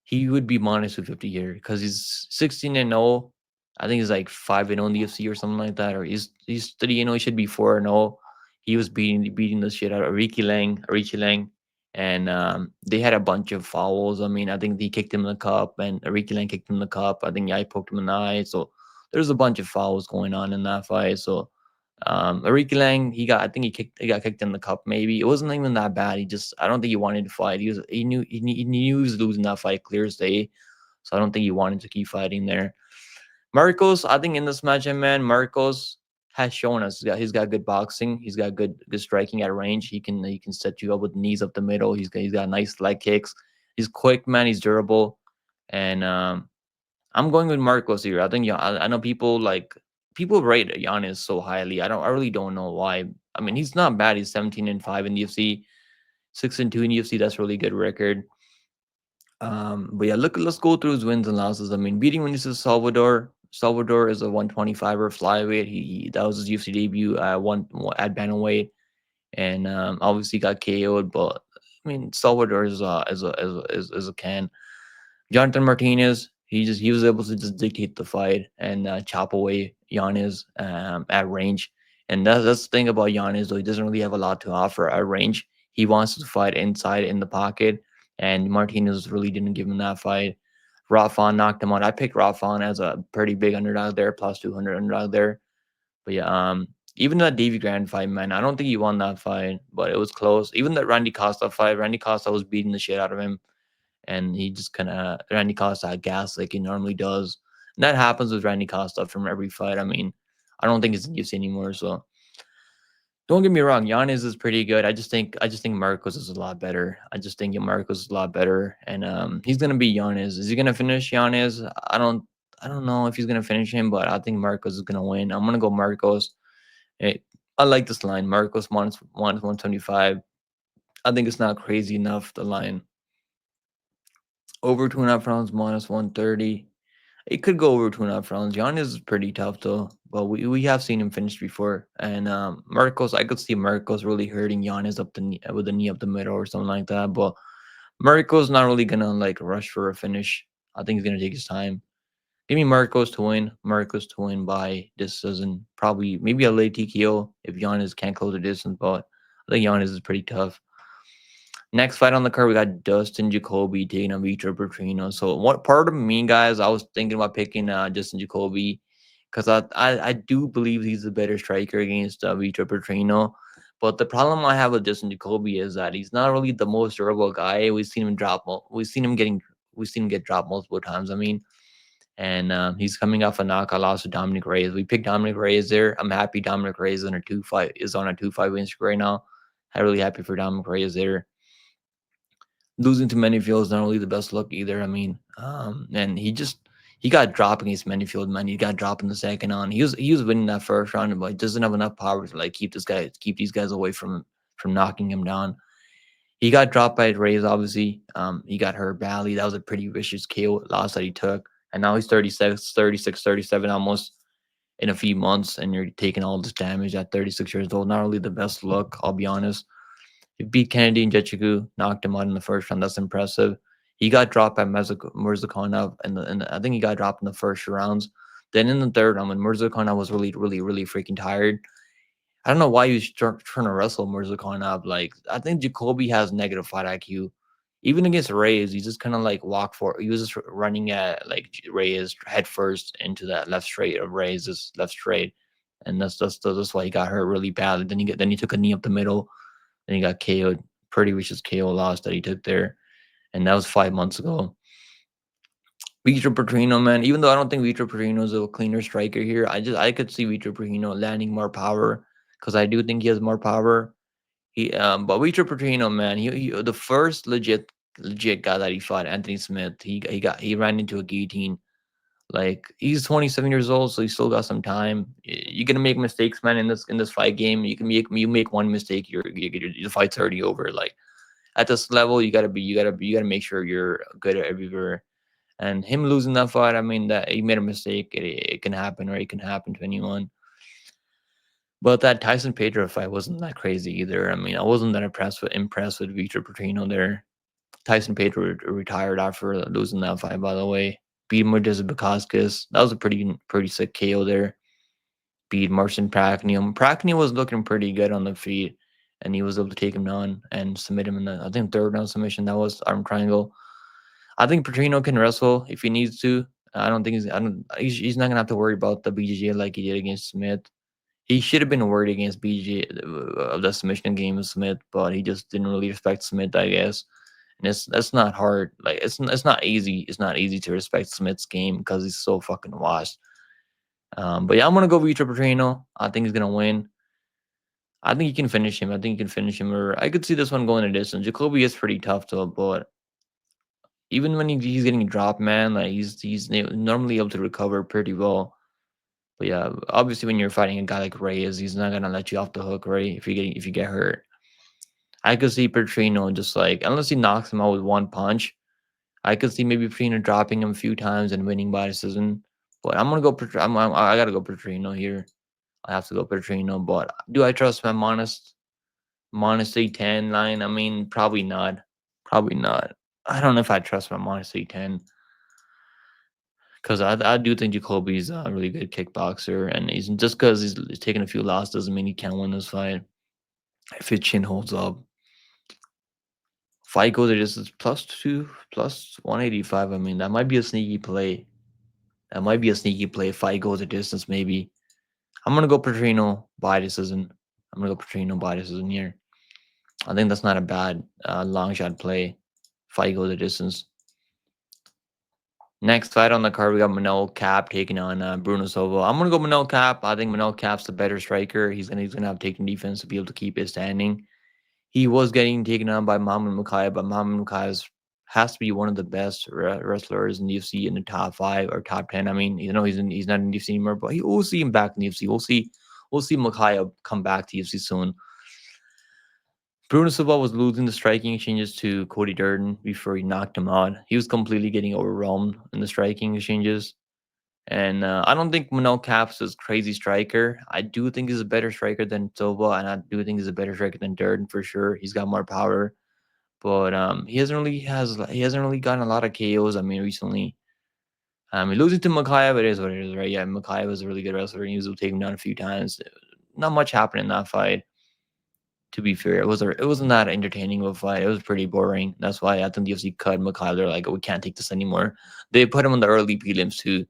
he would be minus 250 here because he's 16-0. I think he's like 5-0 in the UFC or something like that, or he's 3-0. He should be 4-0. He was beating the shit out of Ricky Lang, and they had a bunch of fouls. I mean, I think he kicked him in the cup, and Ricky Lang kicked him in the cup. I think I poked him in the eye. So there's a bunch of fouls going on in that fight. So Ricky Lang, I think he got kicked in the cup. Maybe it wasn't even that bad. I don't think he wanted to fight. He knew he was losing that fight clear as day. So I don't think he wanted to keep fighting there. Marcos, I think in this match, man, Marcos has shown us he's got good boxing. He's got good striking at range. He can set you up with knees up the middle. He's got nice leg kicks. He's quick, man. He's durable, and I'm going with Marcos here. I think yeah, I know people rate Giannis so highly. I really don't know why. I mean, he's not bad. He's 17-5 in the UFC, 6-2 in the UFC. That's a really good record. But yeah, let's go through his wins and losses. I mean, beating Vinicius Salvador. Salvador is a 125er flyweight. That was his UFC debut at bantamweight, and obviously got KO'd. But I mean, Salvador is a can. Jonathan Martinez, he was able to just dictate the fight and chop away Yanez at range. And that's the thing about Yanez, though. He doesn't really have a lot to offer at range. He wants to fight inside in the pocket, and Martinez really didn't give him that fight. Rafon knocked him out. I picked Rafon as a pretty big underdog there, plus 200 underdog there. But yeah, even that Davy Grant fight, man, I don't think he won that fight, but it was close. Even that Randy Costa fight, Randy Costa was beating the shit out of him, and he just kind of Randy Costa had gas like he normally does. And that happens with Randy Costa from every fight. I mean, I don't think it's in UFC anymore. So don't get me wrong, Yanez is pretty good. I just think Marcos is a lot better. I just think Marcos is a lot better, and he's gonna be Yanez. Is he gonna finish Yanez? I don't know if he's gonna finish him, but I think Marcos is gonna win. I'm gonna go Marcos. Eh, I like this line. Marcos minus 175. I think it's not crazy enough. The line over 2.5 rounds minus 130. It could go over 2.5 rounds. Giannis is pretty tough though, but we have seen him finish before. And Marcos, I could see Marcos really hurting Giannis up the knee, with a knee up the middle or something like that. But Marcos not really gonna like rush for a finish. I think he's gonna take his time. Give me Marcos to win. Marcos to win by decision. Probably maybe a late TKO if Giannis can't close the distance. But I think Giannis is pretty tough. Next fight on the card, we got Dustin Jacoby taking on Vitor Petrino. So, what part of me, guys, I was thinking about picking Dustin Jacoby because I do believe he's a better striker against Vitor Petrino. But the problem I have with Dustin Jacoby is that he's not really the most durable guy. We've seen him get dropped multiple times. I mean, and he's coming off a knockout loss to Dominic Reyes. We picked Dominic Reyes there. I'm happy Dominic Reyes is on a 2-5 win streak right now. I'm really happy for Dominic Reyes there. Losing to Manyfield is not really the best look either. I mean, and he got dropped against Manyfield, man. He got dropped in the second on. He was winning that first round, but he doesn't have enough power to like keep these guys away from knocking him down. He got dropped by Reyes, obviously. He got hurt badly. That was a pretty vicious KO loss that he took. And now he's 37 almost in a few months, and you're taking all this damage at 36 years old. Not really the best look, I'll be honest. He beat Kennedy and Jechiku, knocked him out in the first round. That's impressive. He got dropped by Murzakanov, and I think he got dropped in the first rounds. Then in the third round, when Murzakanov was really, really, really freaking tired, I don't know why he was trying to wrestle Murzakanov. Like, I think Jacoby has negative fight IQ. Even against Reyes, he just kind of like walked for. He was just running at like Reyes head first into that left straight of Reyes' left straight, and that's why he got hurt really badly. Then he took a knee up the middle, then he got KO'd. pretty vicious KO loss that he took there, and that was 5 months ago. Vitor Petrino, man. Even though I don't think Vitor Petrino is a cleaner striker here, I could see Vitor Petrino landing more power because I do think he has more power. But Vitor Petrino, man, he the first legit guy that he fought, Anthony Smith. He ran into a guillotine. Like he's 27 years old, so he still got some time. You're gonna make mistakes, man. In this fight game, you make one mistake, the fight's already over. Like at this level, you gotta make sure you're good at everywhere. And him losing that fight, I mean, that he made a mistake. It can happen, or it can happen to anyone. But that Tyson Pedro fight wasn't that crazy either. I mean, I wasn't that impressed with Victor Petrino there. Tyson Pedro retired after losing that fight, by the way. Beat Modest Bukowskis. That was a pretty sick KO there. Beat Marcin Praknium. Praknium was looking pretty good on the feet, and he was able to take him down and submit him in the, I think, third round submission. That was arm triangle. I think Petrino can wrestle if he needs to. I don't think he's not gonna have to worry about the BJJ like he did against Smith. He should have been worried against BJ of the submission game with Smith, but he just didn't really respect Smith, I guess. And that's not hard. Like it's not easy. It's not easy to respect Smith's game because he's so fucking washed. But yeah, I'm gonna go Vitor Petrino. I think he's gonna win. I think he can finish him. I think he can finish him. Or I could see this one going a distance. Jacoby is pretty tough though, but even when he's getting dropped, man, like he's normally able to recover pretty well. But yeah, obviously when you're fighting a guy like Reyes, he's not gonna let you off the hook, right? If you get hurt, I could see Petrino just like unless he knocks him out with one punch, I could see maybe Petrino dropping him a few times and winning by decision. But I'm gonna go. I gotta go Petrino here. I have to go Petrino. But do I trust my minus 810 line? I mean, probably not. Probably not. I don't know if I trust my minus 810 because I do think Jacoby's a really good kickboxer, and he's just because he's taking a few losses doesn't mean he can't win this fight. If his chin holds up, fight goes to distance +2 +185. I mean, that might be a sneaky play. That might be a sneaky play. Fight goes a distance, maybe. I'm gonna go Petrino by decision. I'm gonna go Petrino by decision here. I think that's not a bad long shot play. Fight goes a distance. Next fight on the card, we got Manel Kape taking on Bruno Silva. I'm gonna go Manel Kape. I think Manel Kape's the better striker. He's gonna have taken defense to be able to keep his standing. He was getting taken on by Muhammad Mukai, but Muhammad Mukai has to be one of the best wrestlers in the UFC in the top 5 or top 10. I mean, he's not in the UFC anymore, but we'll see him back in the UFC. We'll see Mukai come back to UFC soon. Bruno Silva was losing the striking exchanges to Cody Durden before he knocked him out. He was completely getting overwhelmed in the striking exchanges. And I don't think Manel Caps is crazy striker. I do think he's a better striker than Silva, and I do think he's a better striker than Durden for sure. He's got more power, but he hasn't really gotten a lot of KOs. I mean, recently, losing to Makayev, it is what it is, right? Yeah, Makayev was a really good wrestler, and he was able to take him down a few times. Not much happened in that fight. To be fair, it wasn't that entertaining of a fight. It was pretty boring. That's why I think the UFC cut Makayev. They're like, oh, we can't take this anymore. They put him on the early prelims too.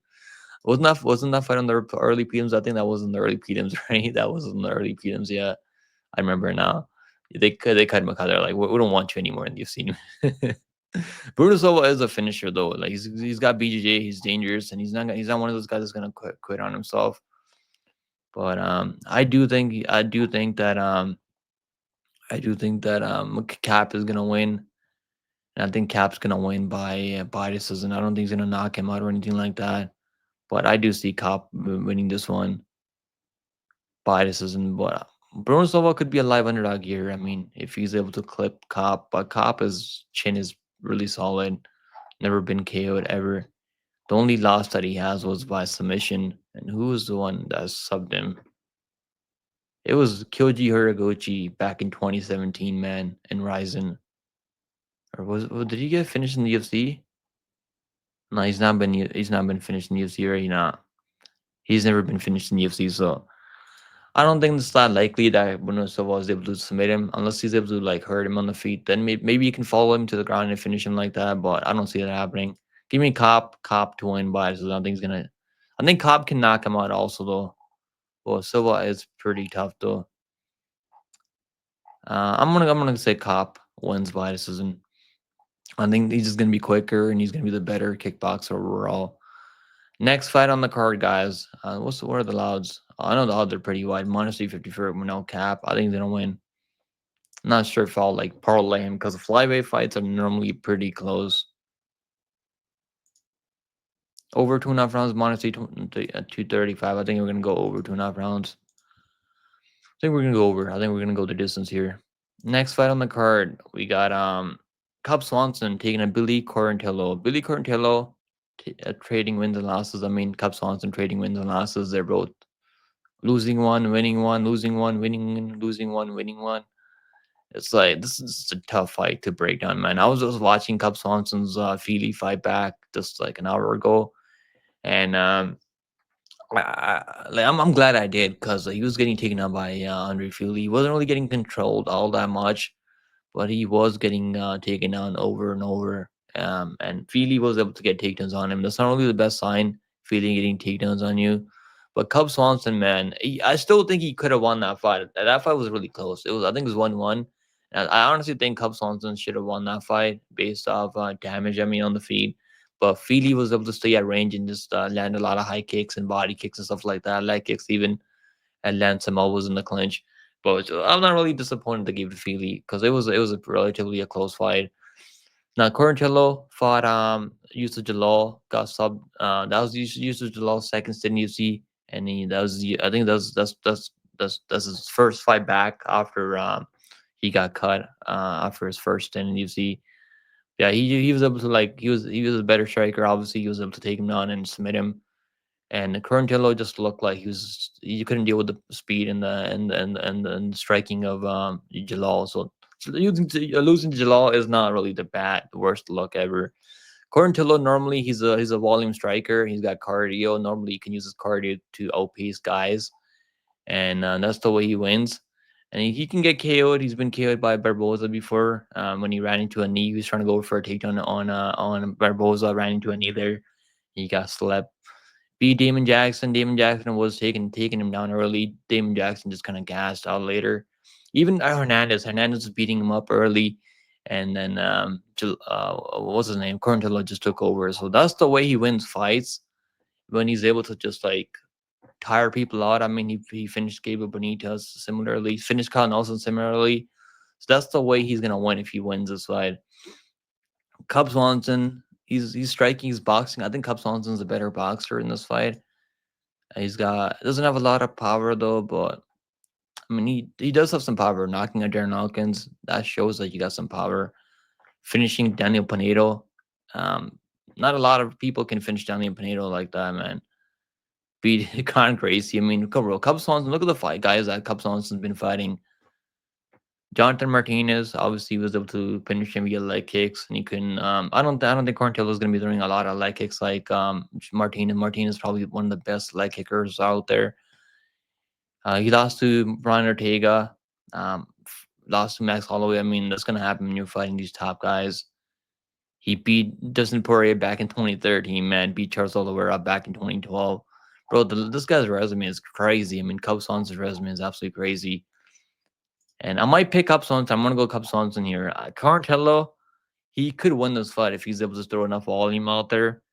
Wasn't that fight on the early prelims? I think that was in the early prelims, right? That was in the early prelims. Yeah, I remember now. They cut McCall. They're like, we don't want you anymore in the UFC. Bruno Silva is a finisher though. Like he's got BJJ. He's dangerous, and he's not one of those guys that's gonna quit on himself. But I do think that Cap is gonna win, and I think Cap's gonna win by decision. I don't think he's gonna knock him out or anything like that. But I do see Cap winning this one by decision. But Bruno Silva could be a live underdog here. I mean, if he's able to clip Cop, but Cop's chin is really solid. Never been KO'd ever. The only loss that he has was by submission. And who was the one that subbed him? It was Kyoji Horiguchi back in 2017, man, in Ryzen. Did he get finished in the UFC? No, he's not been finished in the UFC, right? Not. He's never been finished in the UFC, so I don't think it's that likely that Bruno Silva is able to submit him unless he's able to like hurt him on the feet. Then maybe you can follow him to the ground and finish him like that. But I don't see that happening. Give me Cop to win by. So I think he's gonna. I think Cop can knock him out also though. Well, Silva is pretty tough though. I'm gonna say Cop. wins by decision. I think he's just gonna be quicker and he's gonna be the better kickboxer overall. Next fight on the card, guys. What are the odds? I know the odds are pretty wide. Minus 350 for no cap. I think they're gonna win. Not sure if I'll like parlay him because flyweight fights are normally pretty close. Over 2.5 rounds, minus 235. I think we're gonna go over 2.5 rounds. I think we're gonna go over. I think we're gonna go the distance here. Next fight on the card, we got Cub Swanson taking a Billy Quarantillo. Billy Quarantillo trading wins and losses. I mean, Cub Swanson trading wins and losses. They're both losing one, winning one, losing one, winning, losing one, winning one. It's like this is a tough fight to break down, man. I was just watching Cub Swanson's Feely fight back just like an hour ago, and I'm glad I did because he was getting taken out by Andre Feely. He wasn't really getting controlled all that much, but he was getting taken down over and over. And Feely was able to get takedowns on him. That's not really the best sign, Feely getting takedowns on you. But Cub Swanson, man, I still think he could have won that fight. That fight was really close. I think it was 1-1. And I honestly think Cub Swanson should have won that fight based off damage, I mean, on the feet. But Feely was able to stay at range and just land a lot of high kicks and body kicks and stuff like that, leg kicks even, and land some elbows in the clinch. But I'm not really disappointed they gave it to Feely because it was a relatively a close fight. Now Quarantillo fought Yusuf Jalal, got sub. That was Yusuf Jalal's second stint in UFC, and I think that's his first fight back after he got cut after his first stint in UFC. Yeah, he was able to like he was a better striker. Obviously, he was able to take him down and submit him. And Quarantillo just looked like you couldn't deal with the speed and the striking of Jalal. So losing to Jalal is not really the worst look ever. Quarantillo normally he's a volume striker. He's got cardio. Normally he can use his cardio to outpace guys, and that's the way he wins. And he can get KO'd. He's been KO'd by Barboza before. When he ran into a knee, he was trying to go for a takedown on Barboza. Ran into a knee there. He got slept. Beat Damon Jackson. Damon Jackson was taking him down early. Damon Jackson just kind of gassed out later. Even Hernandez was beating him up early, and then what was his name? Quarantillo just took over. So that's the way he wins fights when he's able to just like tire people out. I mean, he finished Gabriel Benitez similarly, finished Kyle Nelson similarly. So that's the way he's gonna win if he wins this fight. Cub Swanson, he's striking, he's boxing. I think Cub Swanson's a better boxer in this fight. He's got doesn't have a lot of power though, but I mean he does have some power. Knocking out Darren Hawkins, that shows that you got some power. Finishing Daniel Pinedo, um, not a lot of people can finish Daniel Pinedo like that, man. Beat Con Gracie. I mean, come on, Cub Swanson. Look at the fight guys that Cub Swanson's been fighting. Jonathan Martinez obviously was able to finish him via leg kicks, and he couldn't. I don't think Quarantillo is going to be throwing a lot of leg kicks like Martinez. Martinez is probably one of the best leg kickers out there. He lost to Brian Ortega, lost to Max Holloway. I mean, that's going to happen when you're fighting these top guys. He beat Dustin Poirier back in 2013, man. Beat Charles Oliveira back in 2012. Bro, this guy's resume is crazy. I mean, Cub Swanson's resume is absolutely crazy. And I might pick up Swanson. I'm going to go Cub Swanson here. Quarantillo, he could win this fight if he's able to throw enough volume out there.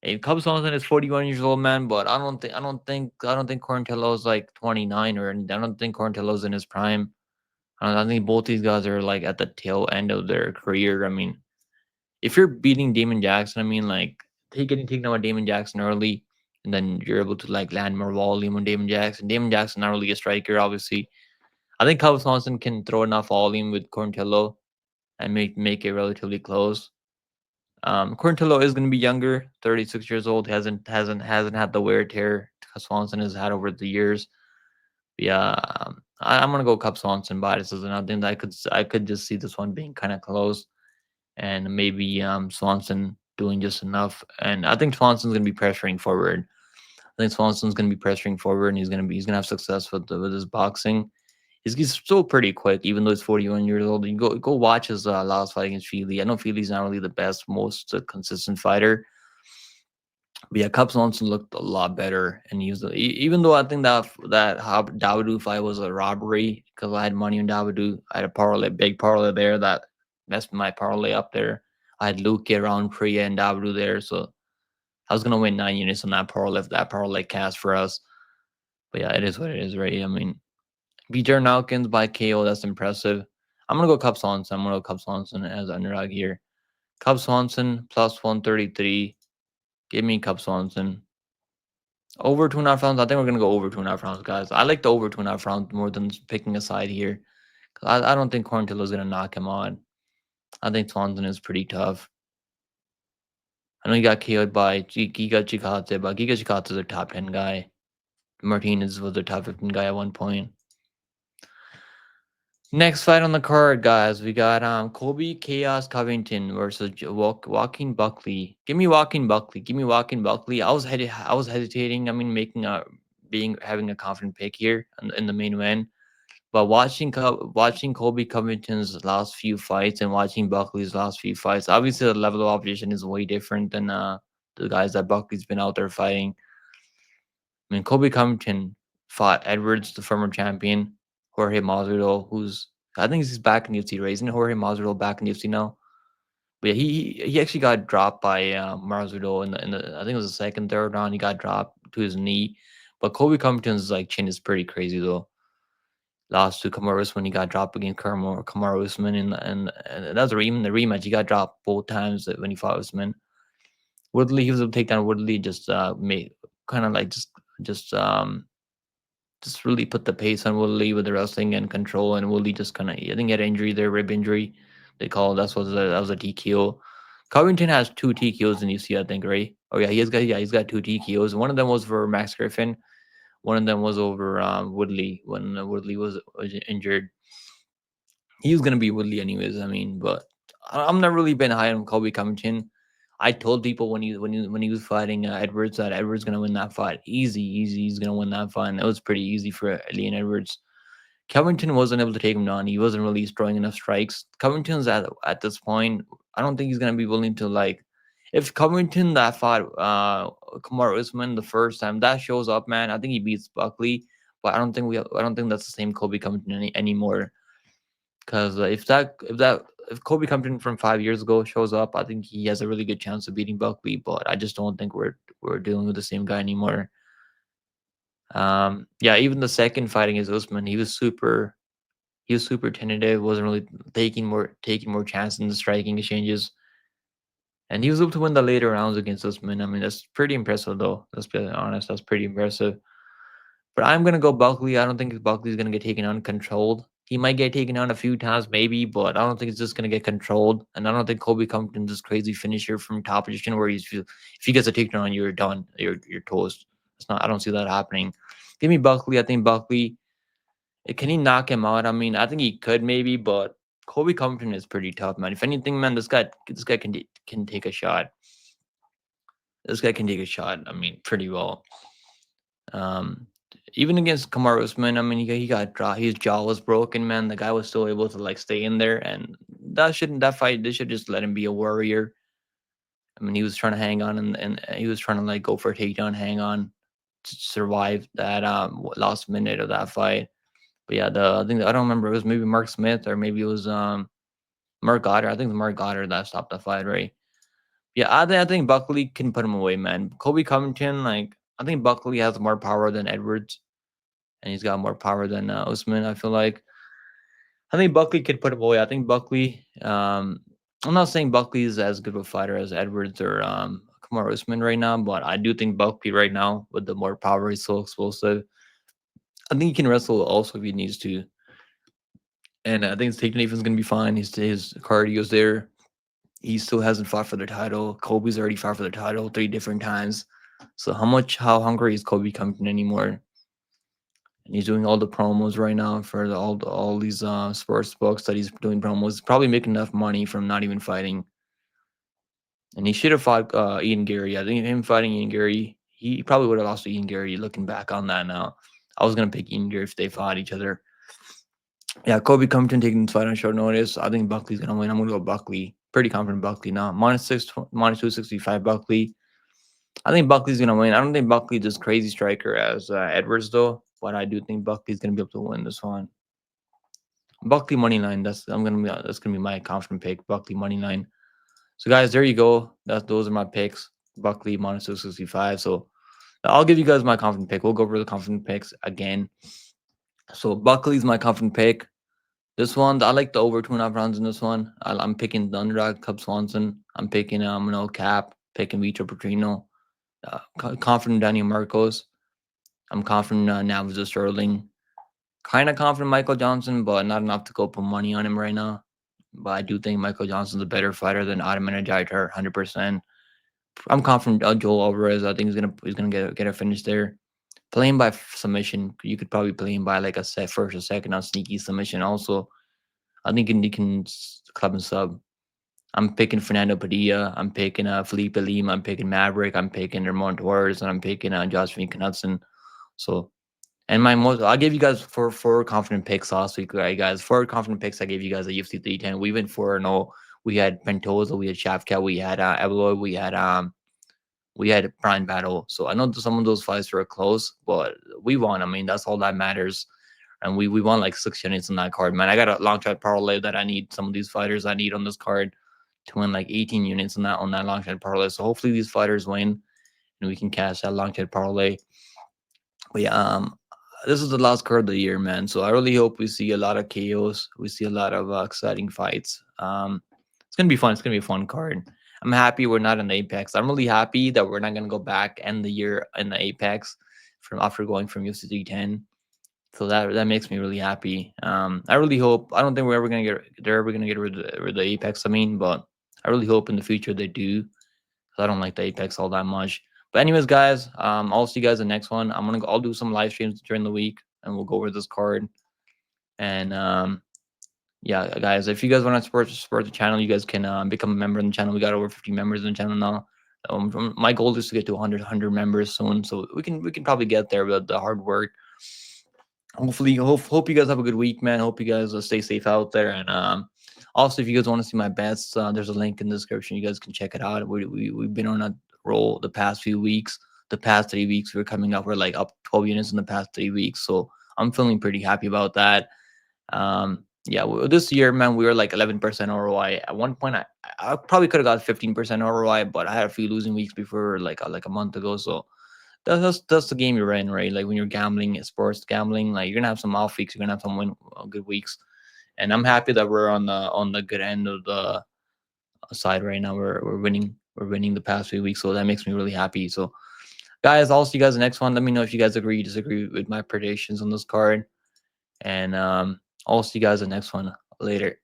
And Cub Swanson is 41 years old, man, but I don't think Quarantillo is like 29 or I don't think Quarantillo's in his prime. I think both these guys are like at the tail end of their career. I mean, if you're beating Damon Jackson, I mean, like getting taken out by Damon Jackson early, and then you're able to like land more volume on Damon Jackson. Damon Jackson not really a striker, obviously. I think Cub Swanson can throw enough volume with Quarantillo and make it relatively close. Quarantillo is going to be younger, 36 years old. Hasn't had the wear tear Swanson has had over the years. But yeah, I'm gonna go Cub Swanson by decision. I think I could just see this one being kind of close, and maybe Swanson doing just enough. And I think Swanson's gonna be pressuring forward. I think Swanson's gonna be pressuring forward, and he's gonna have success with his boxing. He's still pretty quick, even though he's 41 years old. You go watch his last fight against Feely. I know Feely's not really the best, most consistent fighter, but yeah, Cub Swanson looked a lot better, and even though I think that Dawodu fight was a robbery because I had money on Dawodu. I had a parlay, big parlay there that messed my parlay up there. I had Luke around Priya and Dabru there, so I was gonna win 9 units on that parlay if that parlay cast for us. But yeah, it is what it is, right? I mean, beat Darren Elkins by KO. That's impressive. I'm gonna go Cup Swanson. I'm gonna go Cup Swanson as underdog here. Cup Swanson plus 133. Give me Cup Swanson. Over 2.5 rounds. I think we're gonna go over 2.5 rounds, guys. I like the over 2.5 rounds more than picking a side here. I don't think Quarantillo is gonna knock him on. I think Swanson is pretty tough. I know he got KO'd by Giga Chikadze, but Giga Chikadze is a top 10 guy. Martinez was a top 15 guy at one point. Next fight on the card, guys, we got Kobe Chaos Covington versus Walking Buckley. Give me Walking Buckley. Give me Walking Buckley. I was hesitating. I mean, making a having a confident pick here in the main event. But watching Kobe Covington's last few fights and watching Buckley's last few fights, obviously the level of opposition is way different than the guys that Buckley's been out there fighting. I mean, Kobe Covington fought Edwards, the former champion, Jorge Masvidal, who's I think he's back in the UFC, right? Isn't Jorge Masvidal back in the UFC now? But yeah, he actually got dropped by Masvidal in the I think it was the second, third round. He got dropped to his knee. But Kobe Covington's like chin is pretty crazy though. Lost to Kamaru Usman, he got dropped against Kamaru Usman, and that was even the rematch. He got dropped both times when he fought Usman. Woodley, he was able to take down Woodley, just made kind of like just really put the pace on Woodley with the wrestling and control. And Woodley just kind of, I think he had an injury there, rib injury. They call that was a TKO. Covington has two TKOs in UC, I think, right? Oh yeah, he's got two TKOs. One of them was for Max Griffin. One of them was over Woodley when Woodley was injured. He was gonna be Woodley anyways. I mean, but I'm not really been high on Kobe Covington. I told people when he was fighting Edwards that Edwards gonna win that fight. Easy, easy. He's gonna win that fight. And it was pretty easy for Leon Edwards. Covington wasn't able to take him down. He wasn't really throwing enough strikes. Covington's at this point. I don't think he's gonna be willing to like. If Covington that fought Kamaru Usman the first time that shows up, man, I think he beats Buckley. But I don't think that's the same Kobe Covington anymore. Because if Kobe Compton from 5 years ago shows up, I think he has a really good chance of beating Buckley. But I just don't think we're dealing with the same guy anymore. Yeah, even the second fighting against Usman, he was super tentative, wasn't really taking more chances in the striking exchanges, and he was able to win the later rounds against Usman. I mean, that's pretty impressive, though. Let's be honest, that's pretty impressive. But I'm gonna go Buckley. I don't think Buckley's gonna get taken uncontrolled. He might get taken out a few times, maybe, but I don't think it's just gonna get controlled. And I don't think Kobe Compton's this crazy finisher from top position where if he gets a takedown, you're done. You're toast. It's not. I don't see that happening. Give me Buckley. I think Buckley. Can he knock him out? I mean, I think he could maybe, but Kobe Compton is pretty tough, man. If anything, man, this guy can take a shot. This guy can take a shot. I mean, pretty well. Um, Even against Kamaru Usman, I mean, he got dropped. His jaw was broken, man. The guy was still able to like stay in there, and that fight. They should just let him be a warrior. I mean, he was trying to hang on, and he was trying to like go for a takedown, hang on to survive that last minute of that fight. But yeah, I think I don't remember. It was maybe Mark Smith or maybe it was Mark Goddard. I think it was Mark Goddard that stopped the fight, right? Yeah, I think Buckley can put him away, man. Kobe Covington, like I think Buckley has more power than Edwards, and he's got more power than Usman. I feel like I think Buckley could put him away. I think Buckley. I'm not saying Buckley is as good of a fighter as Edwards or Kamaru Usman right now, but I do think Buckley right now with the more power, he's so explosive. I think he can wrestle also if he needs to, and I think his takedown defense is gonna be fine. His cardio's there. He still hasn't fought for the title. Kobe's already fought for the title 3 different times. So how hungry is Kobe Compton anymore? And he's doing all the promos right now for all these sports books that he's doing promos. He's probably making enough money from not even fighting. And he should have fought Ian Gary. I think him fighting Ian Gary, he probably would have lost to Ian Gary. Looking back on that now, I was gonna pick Ian Gary if they fought each other. Yeah, Kobe Compton taking this fight on short notice. I think Buckley's gonna win. I'm gonna go Buckley. Pretty confident Buckley now. Minus 265 Buckley. I think Buckley's gonna win. I don't think Buckley's this crazy striker as Edwards though, but I do think Buckley's gonna be able to win this one. Buckley money line. That's gonna be my confident pick. Buckley money line. So guys, there you go. Those are my picks. Buckley minus 265. So I'll give you guys my confident pick. We'll go over the confident picks again. So Buckley's my confident pick. This one, I like the over 2.5 rounds in this one. I'm picking the underdog, Cub Swanson. I'm picking Kape, picking Vitor Petrino. Confident Daniel Marcos. I'm confident now with Stirling. Kind of confident Michael Johnson, but not enough to go put money on him right now. But I do think Michael Johnson's a better fighter than Ottoman Azaitar, 100%. I'm confident Joel Alvarez. I think he's gonna get a finish there. Playing by submission, you could probably play him by like a set first or second on sneaky submission. Also, I think he can club and sub. I'm picking Fernando Padilla. I'm picking Felipe Lima. I'm picking Maverick. I'm picking Ramon Torres, and I'm picking Josephine Knutsson. So, and I gave you guys four confident picks last week, right, guys? Four confident picks. I gave you guys a UFC 310. We went 4-0. We had Pentoza. We had Shafkat. We had Eloy. We had Brian Battle. So I know some of those fights were close, but we won. I mean, that's all that matters. And we won like 6 units on that card, man. I got a long shot parlay that I need some of these fighters I need on this card to win like 18 units on that long shot parlay. So hopefully these fighters win and we can cash that long shot parlay. But yeah, this is the last card of the year, man. So I really hope we see a lot of KOs. We see a lot of exciting fights. It's gonna be fun. It's gonna be a fun card. I'm happy we're not in the Apex. I'm really happy that we're not gonna go back end the year in the Apex from after going from UFC 310. So that makes me really happy. I really hope. I don't think they're ever gonna get rid of the Apex. I mean, but I really hope in the future they do. Cause I don't like the Apex all that much. But anyways, guys, I'll see you guys in the next one. I'll do some live streams during the week, and we'll go over this card. And yeah, guys, if you guys want to support the channel, you guys can become a member in the channel. We got over 50 members in the channel now. My goal is to get to 100 members soon, so we can probably get there with the hard work. Hopefully, hope you guys have a good week, man. Hope you guys stay safe out there. And also, if you guys want to see my bets, there's a link in the description. You guys can check it out. We've been on a roll the past few weeks. The past 3 weeks, we're coming up. We're like up 12 units in the past 3 weeks. So I'm feeling pretty happy about that. Yeah, this year, man, we were like 11% ROI. At one point, I probably could have got 15% ROI, but I had a few losing weeks before, like a month ago. So that's the game you're in, right? Like when you're gambling, sports gambling, like you're gonna have some off weeks, you're gonna have some good weeks, and I'm happy that we're on the good end of the side right now. We're winning the past few weeks, so that makes me really happy. So, guys, I'll see you guys the next one. Let me know if you guys agree, disagree with my predictions on this card, and I'll see you guys the next one later.